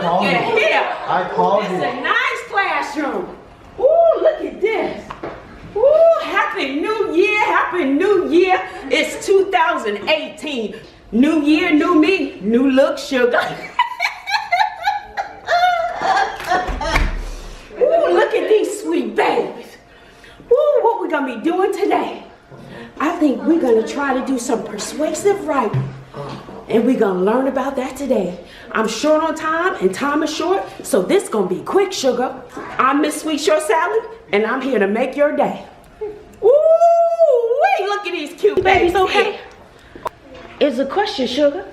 called you. Here. I called you. It's a nice classroom. Ooh, look at this. Ooh, Happy New Year, Happy New Year. It's 2018. New year, new me, new look, sugar. Ooh, look at these sweet babies. Ooh, what we gonna be doing today? I think we're gonna try to do some persuasive writing. And we're gonna learn about that today. I'm short on time and time is short, so this gonna be quick, sugar. I'm Miss Sweet Short Salad, and I'm here to make your day. Ooh, wait, look at these cute babies, okay? It's a question, sugar.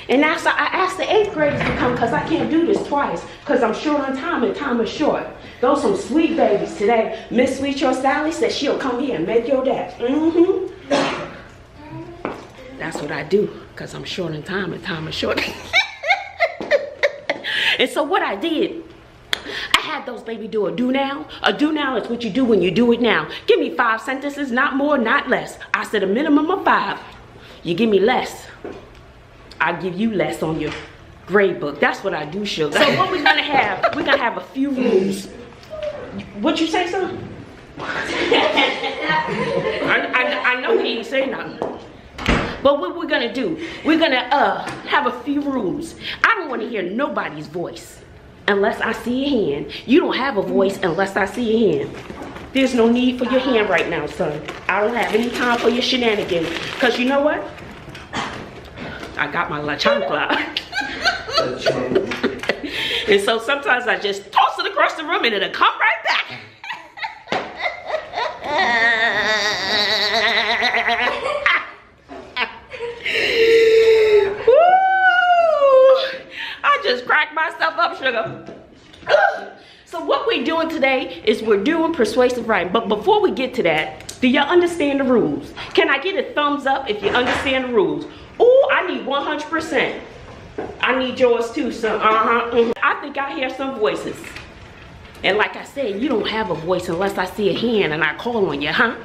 And I asked the 8th graders to come because I can't do this twice because I'm short on time and time is short. Those some sweet babies today. Miss Sweet Short Sally said she'll come here and make your day. That's what I do because I'm short on time and time is short. And so what I did, I had those baby do a do now. A do now is what you do when you do it now. Give me 5 sentences, not more, not less. I said a minimum of 5. You give me less, I give you less on your grade book. That's what I do, sugar. So what we're gonna have, we're gonna have a few rules. What you say, son? I know he ain't say nothing. But what we're gonna do, we're gonna have a few rules. I don't wanna hear nobody's voice unless I see a hand. You don't have a voice unless I see a hand. There's no need for your hand right now, son. I don't have any time for your shenanigans. Because you know what? I got my La Chancla. And so sometimes I just toss it across the room and it'll come right back. Woo! I just cracked myself up, sugar. So what we're doing today is we're doing persuasive writing. But before we get to that, do y'all understand the rules? Can I get a thumbs up if you understand the rules? Oh, I need 100%. I need yours too, son. I think I hear some voices. And like I said, you don't have a voice unless I see a hand and I call on you, huh?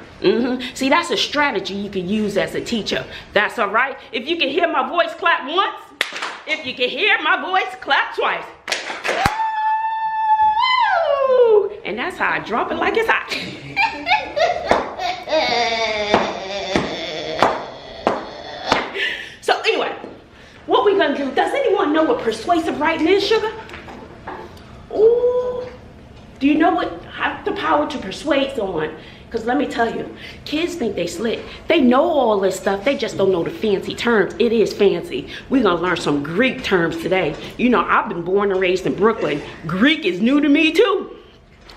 See, that's a strategy you can use as a teacher. That's all right. If you can hear my voice, clap once. If you can hear my voice, clap twice. And that's how I drop it like it's hot. So anyway, what we gonna do, does anyone know what persuasive writing is, sugar? Ooh, do you know what, have the power to persuade someone? Because let me tell you, kids think they slick. They know all this stuff, they just don't know the fancy terms. It is fancy. We're gonna learn some Greek terms today. You know, I've been born and raised in Brooklyn. Greek is new to me too.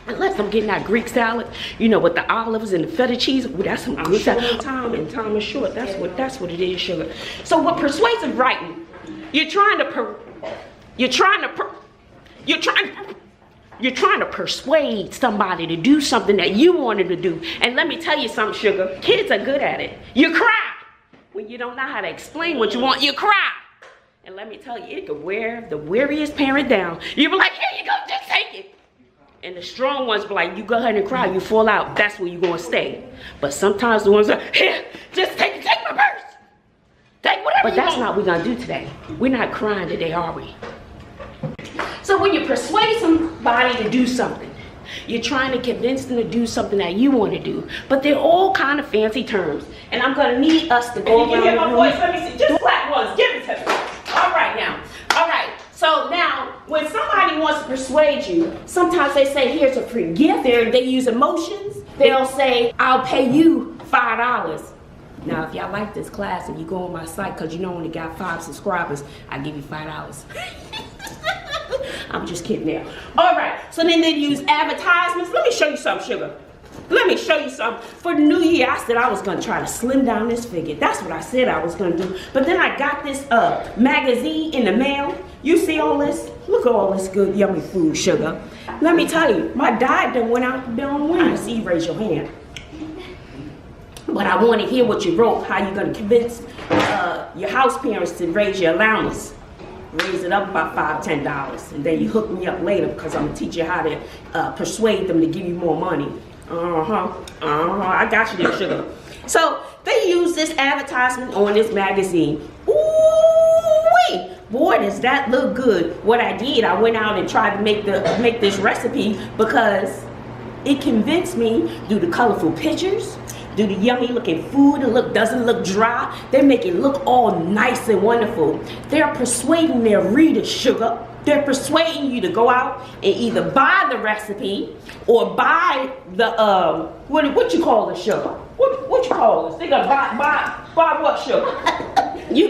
Unless I'm getting that Greek salad, you know, with the olives and the feta cheese. Ooh, that's some good salad. Time and time is short. That's what it is, sugar. So with persuasive writing, you're trying to persuade somebody to do something that you wanted to do. And let me tell you something, sugar. Kids are good at it. You cry when you don't know how to explain what you want. You cry. And let me tell you, it could wear the weariest parent down. You be like, here you go, just take it. And the strong ones be like, you go ahead and cry, you fall out. That's where you're gonna stay. But sometimes the ones are, here, just take my purse. Take whatever. But that's not what we're gonna do today. We're not crying today, are we? So when you persuade somebody to do something, you're trying to convince them to do something that you want to do. But they're all kind of fancy terms. And I'm gonna need us to go around. You can hear my voice, let me see. Just clap once, give it to me. All right now, all right. So now, when somebody wants to persuade you, sometimes they say, here's a free gift. They use emotions. They'll say, I'll pay you $5. Now, if y'all like this class and you go on my site, because you know I only got 5 subscribers, I give you $5. I'm just kidding there. All right, so then they use advertisements. Let me show you something, sugar. Let me show you something. For the new year, I said I was going to try to slim down this figure. That's what I said I was going to do. But then I got this magazine in the mail. You see all this? Look at all this good, yummy food, sugar. Let me tell you, my diet done went out the door on Wednesday. I see you raise your hand. But I want to hear what you wrote, how you're going to convince your house parents to raise your allowance. Raise it up about $5, $10. And then you hook me up later because I'm going to teach you how to persuade them to give you more money. I got you there, sugar. So they use this advertisement on this magazine. Ooh-wee! Boy, does that look good? What I did, I went out and tried to make this recipe because it convinced me through the colorful pictures, through the yummy looking food. It doesn't look dry. They make it look all nice and wonderful. They're persuading their readers, sugar. They're persuading you to go out and either buy the recipe or buy the what you call it, sugar? What you call this? They gonna buy what, sugar?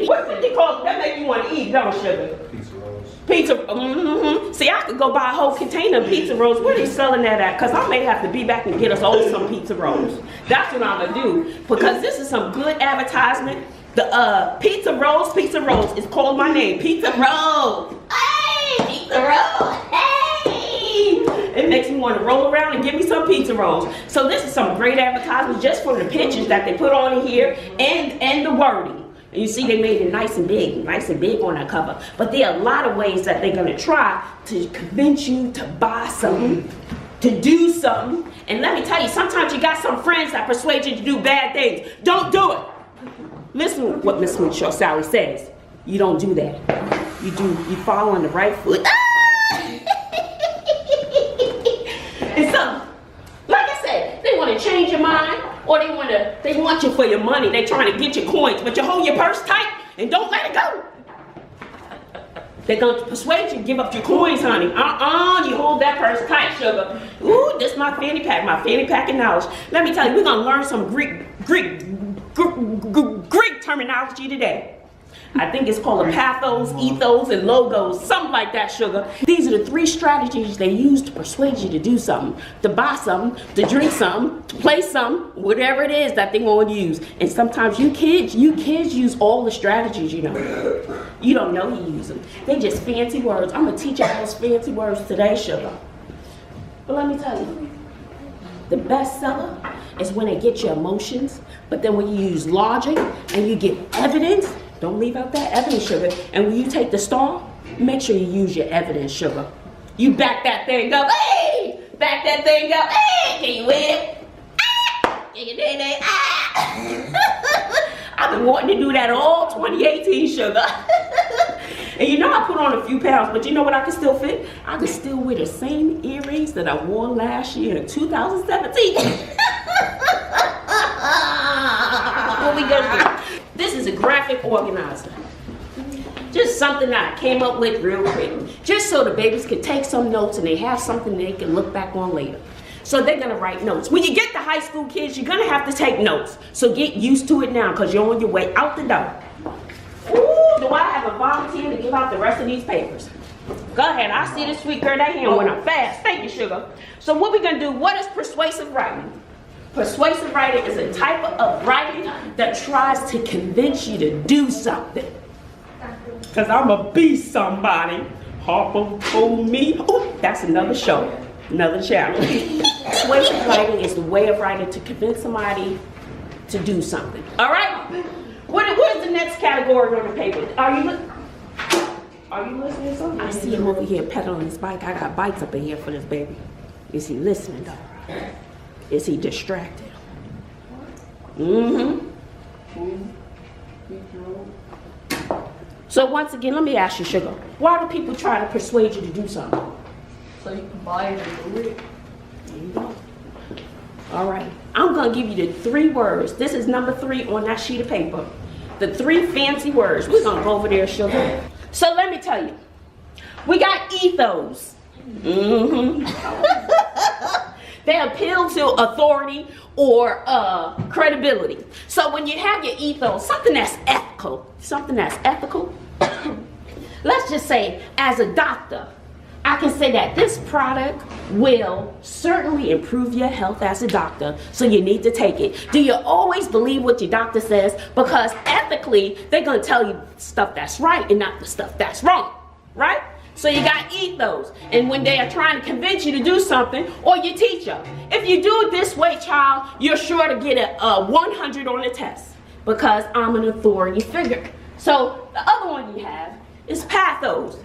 What they call it? That make you want to eat, don't sugar? Pizza rolls. Pizza. See, I could go buy a whole container of pizza rolls. Where they selling that at? Cause I may have to be back and get us all some pizza rolls. That's what I'm gonna do, because this is some good advertisement. The pizza rolls is called my name. Pizza rolls. Hey, pizza rolls. Hey. It makes me want to roll around and give me some pizza rolls. So this is some great advertisement just from the pictures that they put on in here and the wording. And you see they made it nice and big on that cover. But there are a lot of ways that they're gonna try to convince you to buy something, to do something. And let me tell you, sometimes you got some friends that persuade you to do bad things. Don't do it. Listen to what Miss Sweetshaw Sally says. You don't do that. You follow on the right foot. And so, like I said, they want to change your mind, or they want you for your money. They trying to get your coins, but you hold your purse tight and don't let it go. They're gonna persuade you to give up your coins, honey. You hold that purse tight, sugar. Ooh, this is my fanny pack of knowledge. Let me tell you, we're gonna learn some Greek terminology today. I think it's called a pathos, ethos, and logos, something like that, sugar. These are the 3 strategies they use to persuade you to do something, to buy something, to drink something, to play something, whatever it is that they want to use. And sometimes you kids use all the strategies, you know. You don't know you use them. They just fancy words. I'm gonna teach you those fancy words today, sugar. But let me tell you, the best seller is when they get your emotions, but then when you use logic and you get evidence. Don't leave out that evidence, sugar. And when you take the star, make sure you use your evidence, sugar. You back that thing up. Hey! Back that thing up. Hey! Can you win it? Ah! Can you do that? Ah! I've been wanting to do that all 2018, sugar. And you know I put on a few pounds, but you know what I can still fit? I can still wear the same earrings that I wore last year in 2017. What we gonna do? This is a graphic organizer. Just something that I came up with real quick. Just so the babies can take some notes and they have something they can look back on later. So they're gonna write notes. When you get to high school, kids, you're gonna have to take notes. So get used to it now, because you're on your way out the door. Ooh, do I have a volunteer to give out the rest of these papers? Go ahead, I see this sweet girl, that hand went up fast. Thank you, sugar. So what we're gonna do, what is persuasive writing? Persuasive writing is a type of writing that tries to convince you to do something. Because I'm going to be somebody. Harper told me. Oh, that's another show, another channel. Persuasive writing is the way of writing to convince somebody to do something. All right? What is the next category on the paper? Are you listening to something? I see him over here pedaling his bike. I got bikes up in here for this baby. Is he listening, though? Is he distracted? So once again, let me ask you, sugar. Why do people try to persuade you to do something? So you can buy it and do it. There you go. All right. I'm going to give you the 3 words. This is number 3 on that sheet of paper. The 3 fancy words. We're going to go over there, sugar. So let me tell you. We got ethos. They appeal to authority or credibility. So when you have your ethos, something that's ethical, let's just say, as a doctor, I can say that this product will certainly improve your health as a doctor, so you need to take it. Do you always believe what your doctor says? Because ethically, they're going to tell you stuff that's right and not the stuff that's wrong, right? So you got ethos, and when they are trying to convince you to do something, or your teacher, if you do it this way, child, you're sure to get a 100 on the test, because I'm an authority figure. So the other one you have is pathos.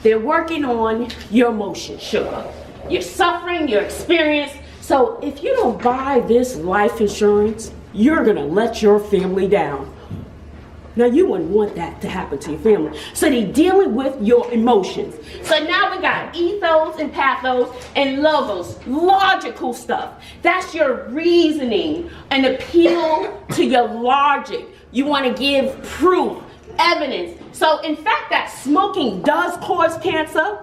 They're working on your emotions, sugar. Your suffering, your experience. So if you don't buy this life insurance, you're gonna let your family down. Now, you wouldn't want that to happen to your family. So they're dealing with your emotions. So now we got ethos and pathos and logos, logical stuff. That's your reasoning, an appeal to your logic. You want to give proof, evidence. So in fact, that smoking does cause cancer.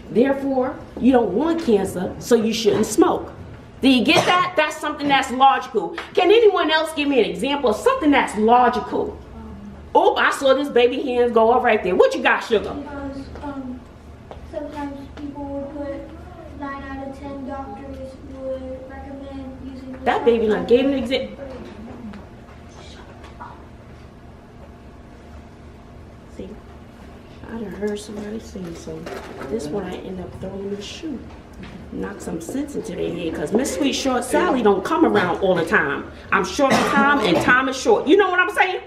Therefore, you don't want cancer, so you shouldn't smoke. Do you get that? That's something that's logical. Can anyone else give me an example of something that's logical? Oh, I saw this baby hands go up right there. What you got, Sugar? Because sometimes people would put 9 out of 10 doctors would recommend using That baby done gave an example. See, I done heard somebody say so. This one I end up throwing the shoe. Knock some sense into their head, because Miss Sweet Short Sally don't come around all the time. I'm short on time and time is short. You know what I'm saying?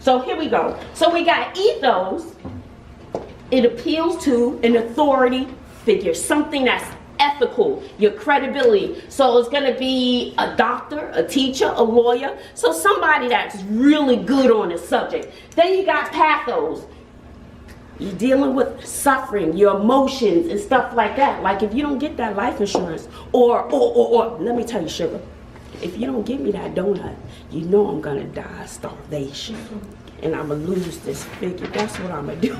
So here we go. So we got ethos. It appeals to an authority figure, something that's ethical, your credibility. So it's going to be a doctor, a teacher, a lawyer. So somebody that's really good on the subject. Then you got pathos. You're dealing with suffering, your emotions and stuff like that. Like if you don't get that life insurance, or let me tell you, Sugar, if you don't give me that donut, you know I'm gonna die of starvation. And I'm gonna lose this figure. That's what I'm gonna do.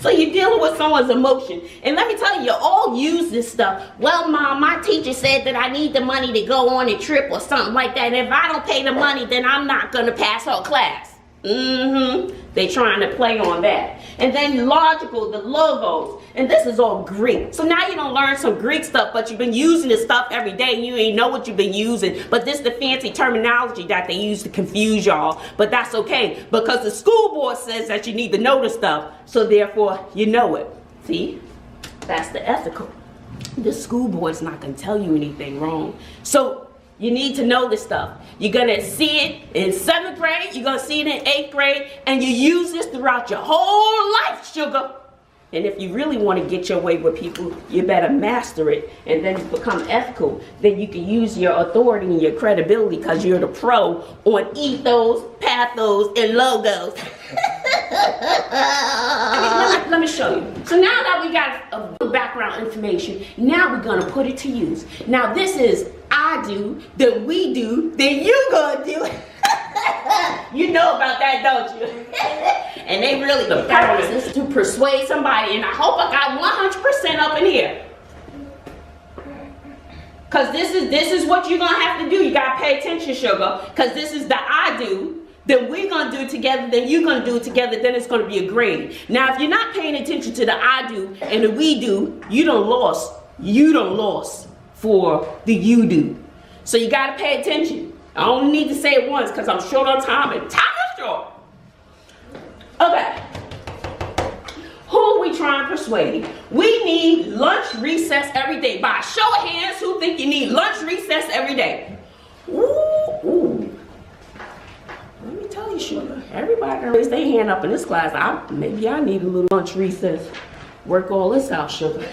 So you're dealing with someone's emotion. And let me tell you, you all use this stuff. Well, Mom, my teacher said that I need the money to go on a trip or something like that. And if I don't pay the money, then I'm not gonna pass her class. They trying to play on that. And then logical, the logos. And this is all Greek. So now you don't learn some Greek stuff, but you've been using this stuff every day and you ain't know what you've been using. But this is the fancy terminology that they use to confuse y'all. But that's okay, because the school board says that you need to know the stuff. So therefore, you know it. See? That's the ethical. The school board's not going to tell you anything wrong. So you need to know this stuff. You're going to see it in 7th grade. You're going to see it in 8th grade. And you use this throughout your whole life, Sugar. And if you really want to get your way with people, you better master it. And then you become ethical. Then you can use your authority and your credibility, because you're the pro on ethos, pathos, and logos. Let me show you. So now that we got a background information, now we're going to put it to use. Now this is I do, then we do, then you gonna do it. You know about that, don't you? And they really, the purpose is to persuade somebody, and I hope I got 100% up in here. Because this is what you're gonna have to do. You gotta pay attention, Sugar, because this is the I do, then we're gonna do it together, then you're gonna do it together, then it's gonna be a grade. Now if you're not paying attention to the I do and the we do, you done lost for the you do. So you gotta pay attention. I only need to say it once because I'm short on time, and time is short. Okay. Who are we trying to persuade? We need lunch recess every day. By a show of hands, who think you need lunch recess every day? Ooh. Let me tell you, Sugar. Everybody can raise their hand up in this class. Maybe I need a little lunch recess. Work all this out, Sugar.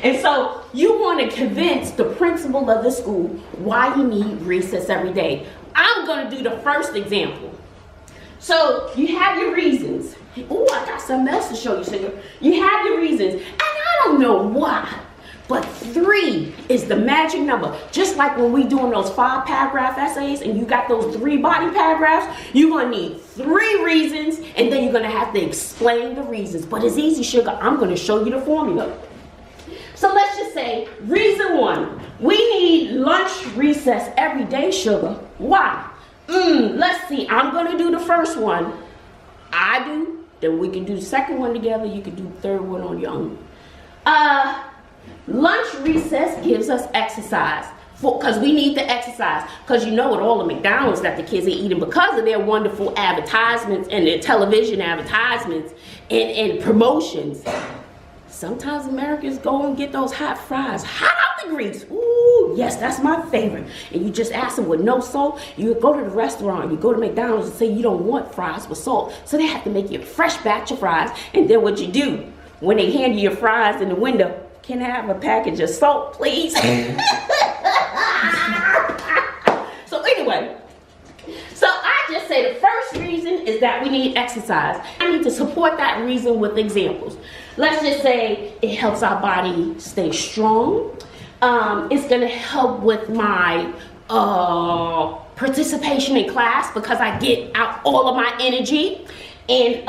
And so you want to convince the principal of the school why you need recess every day. I'm going to do the first example. So you have your reasons. Oh, I got something else to show you, Sugar. You have your reasons. And I don't know why, but 3 is the magic number. Just like when we doing those 5-paragraph essays and you got those 3 body paragraphs, you're going to need 3 reasons, and then you're going to have to explain the reasons. But it's easy, Sugar. I'm going to show you the formula. So let's just say, reason 1, we need lunch recess every day, Sugar. Why? Let's see, I'm gonna do the first one. I do, then we can do the second one together. You can do the third one on your own. Lunch recess gives us exercise. Because we need to exercise. Because you know, with all the McDonald's that the kids are eating, because of their wonderful advertisements and their television advertisements and promotions, sometimes Americans go and get those hot fries, hot out the grease. Ooh, yes, that's my favorite. And you just ask them with no salt. You go to the restaurant, you go to McDonald's and say you don't want fries with salt. So they have to make you a fresh batch of fries. And then what you do, when they hand you your fries in the window, Can I have a package of salt, please? So anyway, so I just say the first reason is that we need exercise. I need to support that reason with examples. Let's just say it helps our body stay strong. It's gonna help with my participation in class because I get out all of my energy. And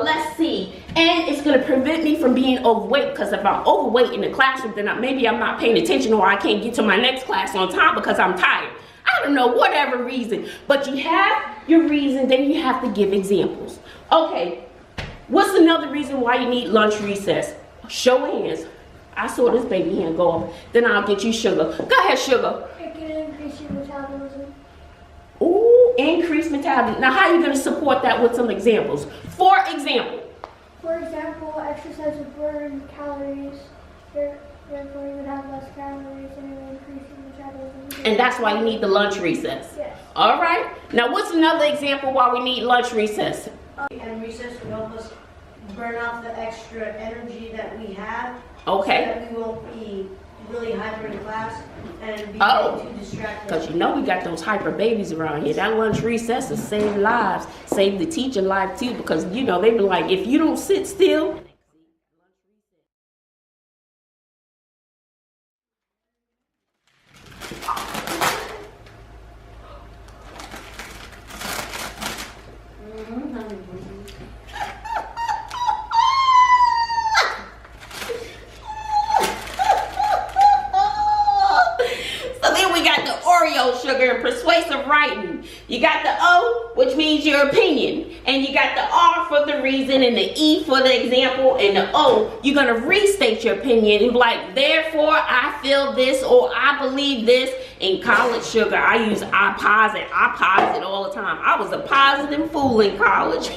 let's see, and it's gonna prevent me from being overweight, because if I'm overweight in the classroom, then maybe I'm not paying attention, or I can't get to my next class on time because I'm tired. I don't know, whatever reason. But you have your reason, then you have to give examples. Okay, what's another reason why you need lunch recess? Show of hands. I saw this baby hand go off. Then I'll get you Sugar. Go ahead, Sugar. It can increase your metabolism. Ooh, increase metabolism. Now, how are you going to support that with some examples? For example, exercise would burn calories. Therefore, you would have less calories and it would increase your metabolism. And that's why you need the lunch recess. Yes. All right. Now, what's another example why we need lunch recess? And recess would help us burn off the extra energy that we have. Okay. So that we won't be really hyper in class and be too distracted. Because you know we got those hyper babies around here. That lunch recess will save lives. Save the teacher life too, because you know they be like, if you don't sit still. Sugar and persuasive writing. You got the O, which means your opinion, and you got the R for the reason, and the E for the example, and the O, you're gonna restate your opinion and be like, therefore I feel this, or I believe this. In college, Sugar, I use I posit all the time. I was a positive fool in college.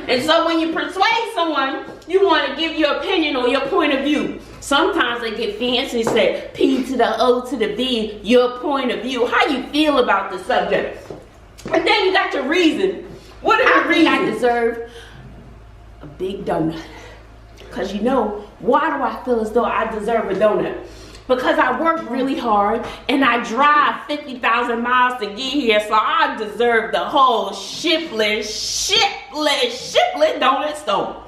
And so when you persuade someone, you want to give your opinion or your point of view. Sometimes they get fancy and say P to the O to the V, your point of view. How you feel about the subject. And then you got your reason. What is your reason? I deserve a big donut. Because you know, why do I feel as though I deserve a donut? Because I work really hard and I drive 50,000 miles to get here, so I deserve the whole shipless donut stone.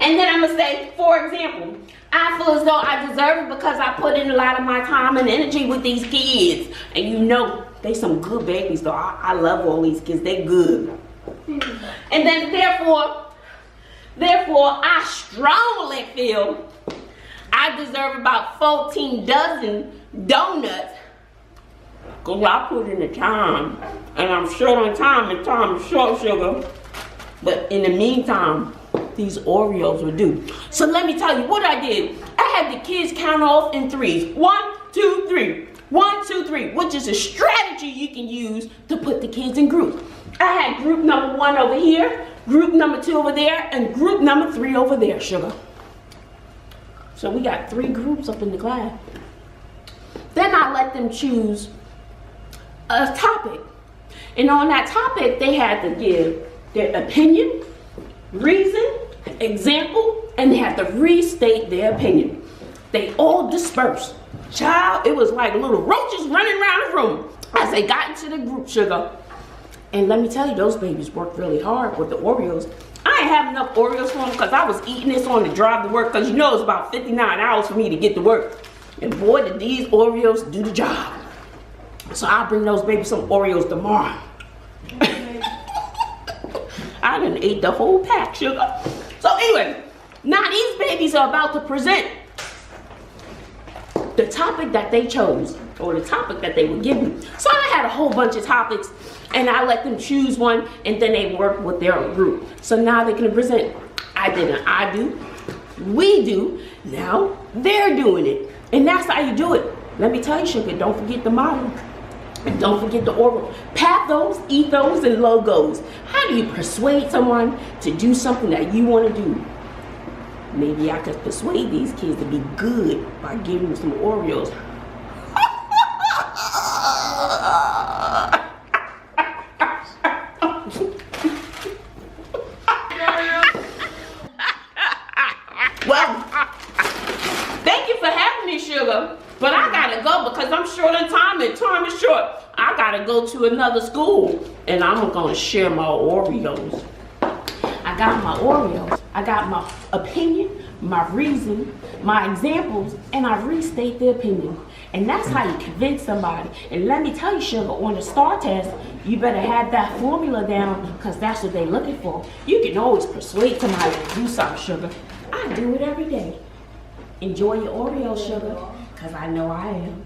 And then I'm gonna say, for example, I feel as though I deserve it because I put in a lot of my time and energy with these kids. And you know, they some good babies though. I love all these kids, they good. And then therefore, I strongly feel I deserve about 14 dozen donuts because I put in the time, and I'm short on time, and time is short, Sugar. But in the meantime, these Oreos will do. So let me tell you what I did. I had the kids count off in threes. 1, 2, 3. 1, 2, 3, which is a strategy you can use to put the kids in groups. I had group number 1 over here, group number 2 over there, and group number 3 over there, Sugar. So we got 3 groups up in the class. Then I let them choose a topic. And on that topic, they had to give their opinion, reason, example, and they had to restate their opinion. They all dispersed. Child, it was like little roaches running around the room as they got into the group, Sugar. And let me tell you, those babies worked really hard with the Oreos. I ain't have enough Oreos for them because I was eating this on the drive to work, because you know it's about 59 hours for me to get to work. And boy, did these Oreos do the job. So I'll bring those babies some Oreos tomorrow. I done ate the whole pack, Sugar. So anyway, now these babies are about to present the topic that they chose, or the topic that they were given. So I had a whole bunch of topics, and I let them choose one, and then they work with their group. So now they can present. I did an I do, we do, now they're doing it. And that's how you do it. Let me tell you, Sugar, don't forget the motto. And don't forget the oral. Pathos, ethos, and logos. How do you persuade someone to do something that you want to do? Maybe I could persuade these kids to be good by giving them some Oreos. your time is short. I gotta go to another school, and I'm gonna share my Oreos. I got my Oreos. I got my opinion, my reason, my examples, and I restate the opinion. And that's how you convince somebody. And let me tell you, sugar, on the STAR test, you better have that formula down, because that's what they're looking for. You can always persuade somebody to do something, sugar. I do it every day. Enjoy your Oreos, sugar, because I know I am.